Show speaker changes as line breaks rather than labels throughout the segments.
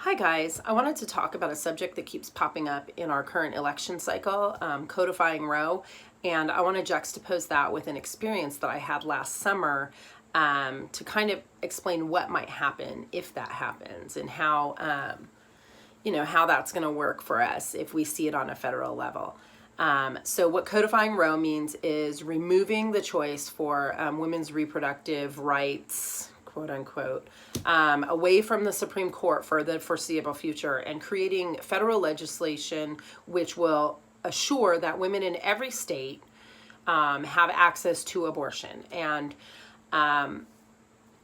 Hi guys, I wanted to talk about a subject that keeps popping up in our current election cycle, codifying Roe, and I want to juxtapose that with an experience that I had last summer to kind of explain what might happen if that happens and how, how that's going to work for us if we see it on a federal level. So what codifying Roe means is removing the choice for women's reproductive rights, quote unquote, away from the Supreme Court for the foreseeable future and creating federal legislation which will assure that women in every state have access to abortion. And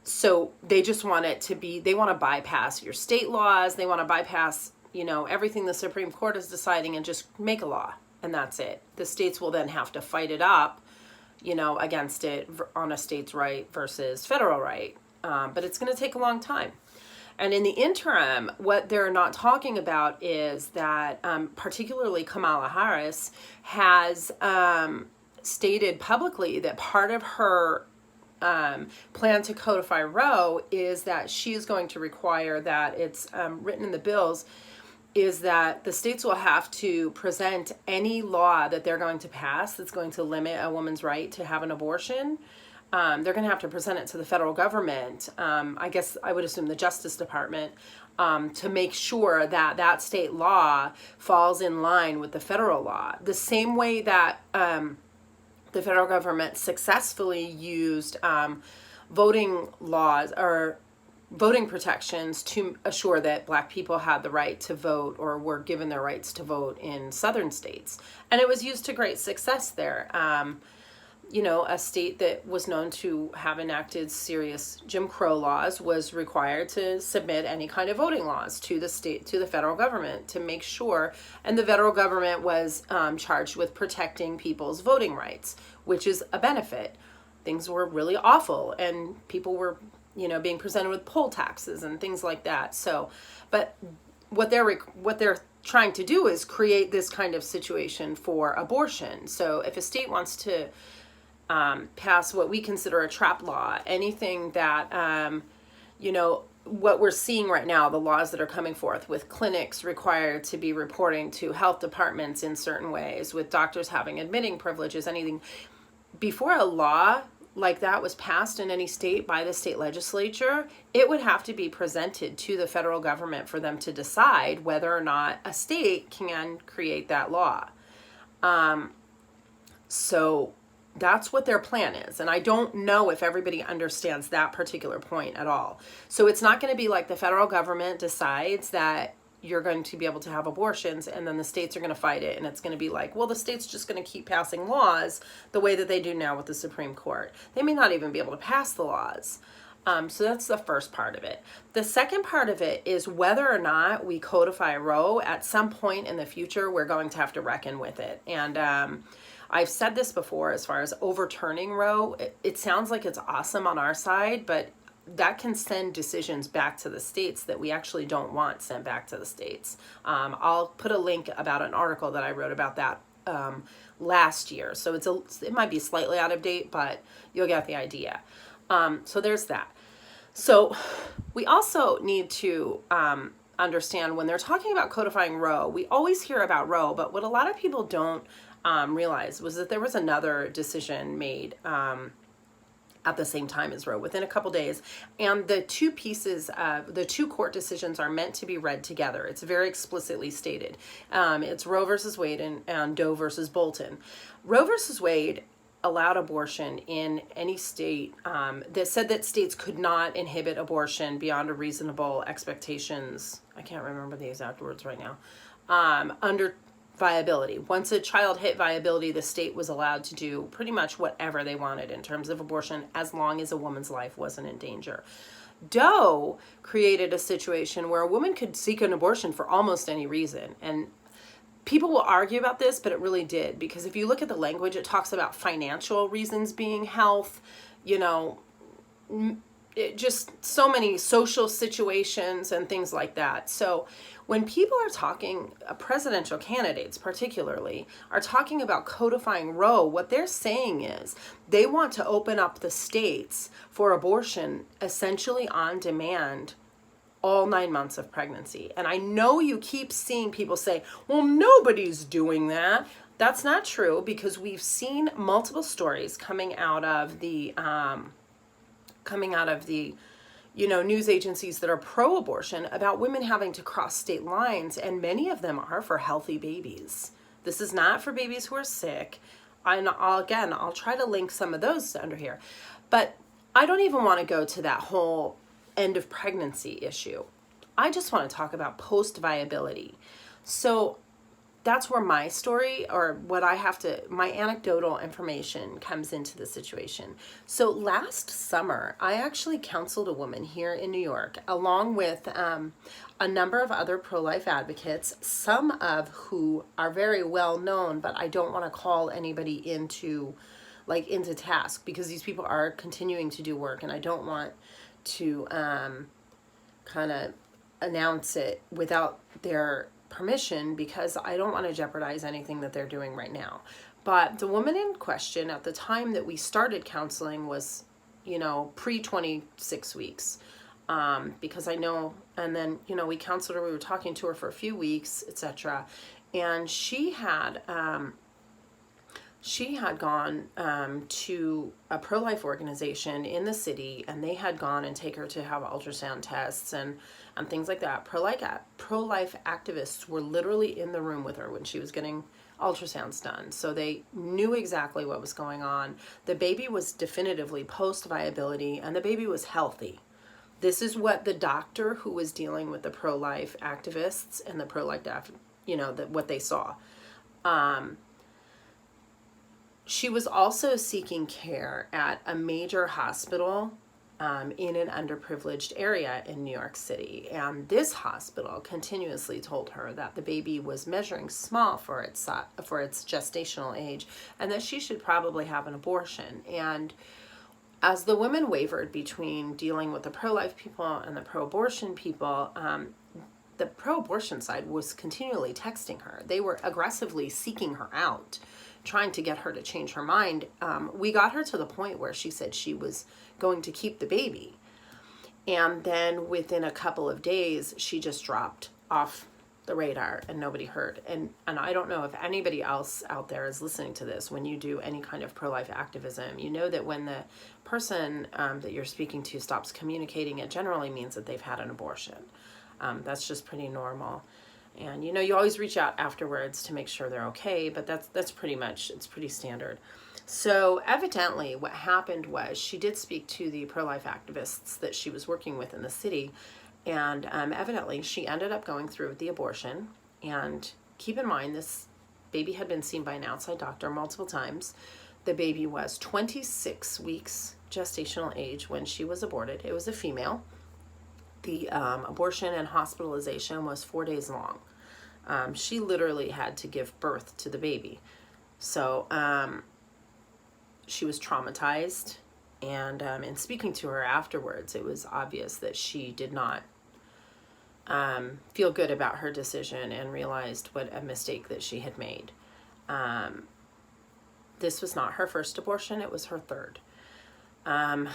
so they just want it to be, they want to bypass your state laws. They want to bypass, everything the Supreme Court is deciding and just make a law. And that's it. The states will then have to fight it up, against it on a state's right versus federal right. But it's going to take a long time. And in the interim, what they're not talking about is that particularly Kamala Harris has stated publicly that part of her plan to codify Roe is that she is going to require that it's written in the bills is that the states will have to present any law that they're going to pass that's going to limit a woman's right to have an abortion. They're going to have to present it to the federal government, I guess I would assume the Justice Department, to make sure that that state law falls in line with the federal law. The same way that the federal government successfully used voting laws or voting protections to assure that Black people had the right to vote or were given their rights to vote in southern states. And it was used to great success there. A state that was known to have enacted serious Jim Crow laws was required to submit any kind of voting laws to the federal government to make sure, and the federal government was charged with protecting people's voting rights, which is a benefit. Things were really awful, and people were, being presented with poll taxes and things like that. So, but what they're trying to do is create this kind of situation for abortion. So if a state wants to pass what we consider a trap law, anything that, what we're seeing right now, the laws that are coming forth with clinics required to be reporting to health departments in certain ways, with doctors having admitting privileges, anything, before a law like that was passed in any state by the state legislature, it would have to be presented to the federal government for them to decide whether or not a state can create that law. So that's what their plan is. And I don't know if everybody understands that particular point at all. So it's not going to be like the federal government decides that you're going to be able to have abortions and then the states are going to fight it. And it's going to be like, well, the state's just going to keep passing laws the way that they do now with the Supreme Court. They may not even be able to pass the laws. So that's the first part of it. The second part of it is whether or not we codify Roe at some point in the future, we're going to have to reckon with it. And I've said this before as far as overturning Roe. It sounds like it's awesome on our side, but that can send decisions back to the states that we actually don't want sent back to the states. I'll put a link about an article that I wrote about that last year. So it might be slightly out of date, but you'll get the idea. So there's that. So we also need to understand when they're talking about codifying Roe, we always hear about Roe, but what a lot of people don't realize was that there was another decision made at the same time as Roe within a couple days. And the two pieces, the two court decisions are meant to be read together. It's very explicitly stated. It's Roe versus Wade and Doe versus Bolton. Roe versus Wade allowed abortion in any state that said that states could not inhibit abortion beyond a reasonable expectations. I can't remember the exact words right now. Under viability. Once a child hit viability, the state was allowed to do pretty much whatever they wanted in terms of abortion as long as a woman's life wasn't in danger. Doe created a situation where a woman could seek an abortion for almost any reason. And people will argue about this, but it really did. Because if you look at the language, it talks about financial reasons being health, just so many social situations and things like that. So when people are talking, presidential candidates particularly, are talking about codifying Roe, what they're saying is they want to open up the states for abortion essentially on demand all 9 months of pregnancy. And I know you keep seeing people say, well, nobody's doing that. That's not true, because we've seen multiple stories coming out of the news agencies that are pro-abortion about women having to cross state lines, and many of them are for healthy babies. This is not for babies who are sick. I'll try to link some of those under here. But I don't even want to go to that whole end of pregnancy issue. I just want to talk about post-viability. So that's where my story, or my anecdotal information comes into the situation. So last summer, I actually counseled a woman here in New York, along with a number of other pro-life advocates, some of who are very well known, but I don't want to call anybody into task, because these people are continuing to do work, and I don't want to kind of announce it without their permission, because I don't want to jeopardize anything that they're doing right now. But the woman in question at the time that we started counseling was, pre 26 weeks. Because I know, and then, we counseled her, we were talking to her for a few weeks, etc. And she had gone to a pro-life organization in the city, and they had gone and take her to have ultrasound tests and things like that. Pro-life activists were literally in the room with her when she was getting ultrasounds done. So they knew exactly what was going on. The baby was definitively post-viability, and the baby was healthy. This is what the doctor who was dealing with the pro-life activists and the pro-life, what they saw. She was also seeking care at a major hospital in an underprivileged area in New York City. And this hospital continuously told her that the baby was measuring small for its gestational age, and that she should probably have an abortion. And as the women wavered between dealing with the pro-life people and the pro-abortion people, the pro-abortion side was continually texting her. They were aggressively seeking her out, trying to get her to change her mind. We got her to the point where she said she was going to keep the baby. And then within a couple of days, she just dropped off the radar and nobody heard. And I don't know if anybody else out there is listening to this. When you do any kind of pro-life activism, you know that when the person that you're speaking to stops communicating, it generally means that they've had an abortion. That's just pretty normal. And you always reach out afterwards to make sure they're okay, but that's pretty much, it's pretty standard. So evidently what happened was she did speak to the pro-life activists that she was working with in the city, and evidently she ended up going through with the abortion. And keep in mind, this baby had been seen by an outside doctor multiple times. The baby was 26 weeks gestational age when she was aborted. It was a female. The abortion and hospitalization was 4 days long. She literally had to give birth to the baby. So she was traumatized, and in speaking to her afterwards, it was obvious that she did not feel good about her decision and realized what a mistake that she had made. This was not her first abortion, it was her third. I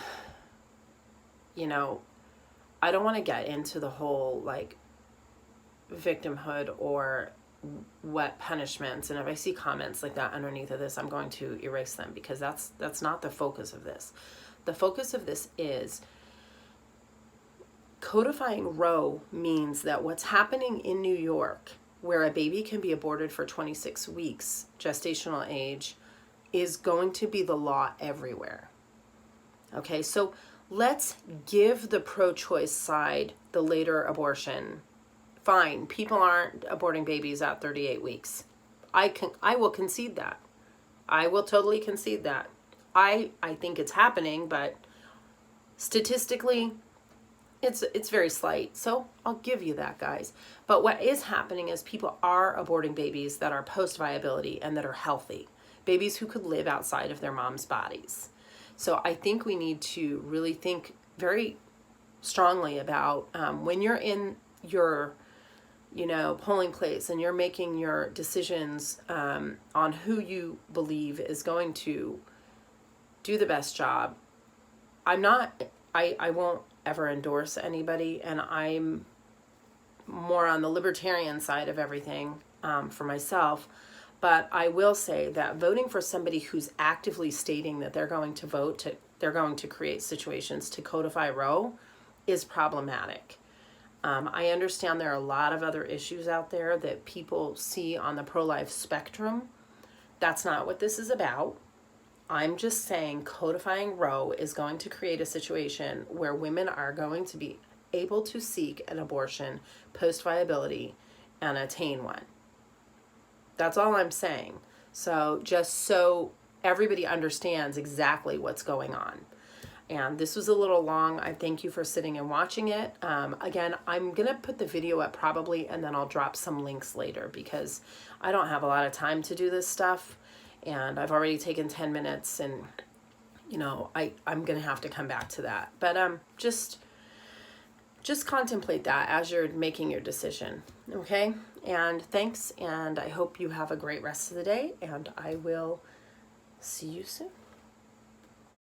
don't want to get into the whole victimhood or what punishments, and if I see comments like that underneath of this, I'm going to erase them, because that's not the focus of this. The focus of this is codifying Roe means that what's happening in New York, where a baby can be aborted for 26 weeks gestational age, is going to be the law everywhere. Okay, so let's give the pro-choice side the later abortion. Fine, people aren't aborting babies at 38 weeks. I will concede that. I will totally concede that. I think it's happening, but statistically, it's very slight. So I'll give you that, guys. But what is happening is people are aborting babies that are post-viability and that are healthy. Babies who could live outside of their mom's bodies. So I think we need to really think very strongly about when you're in your polling place and you're making your decisions on who you believe is going to do the best job. I won't ever endorse anybody, and I'm more on the libertarian side of everything for myself. But I will say that voting for somebody who's actively stating that they're going to they're going to create situations to codify Roe is problematic. I understand there are a lot of other issues out there that people see on the pro-life spectrum. That's not what this is about. I'm just saying codifying Roe is going to create a situation where women are going to be able to seek an abortion post-viability and attain one. That's all I'm saying. So just so everybody understands exactly what's going on. And this was a little long. I thank you for sitting and watching it. Again, I'm going to put the video up probably, and then I'll drop some links later because I don't have a lot of time to do this stuff. And I've already taken 10 minutes and, you know, I'm going to have to come back to that. But just contemplate that as you're making your decision. Okay? And thanks. And I hope you have a great rest of the day. And I will see you soon.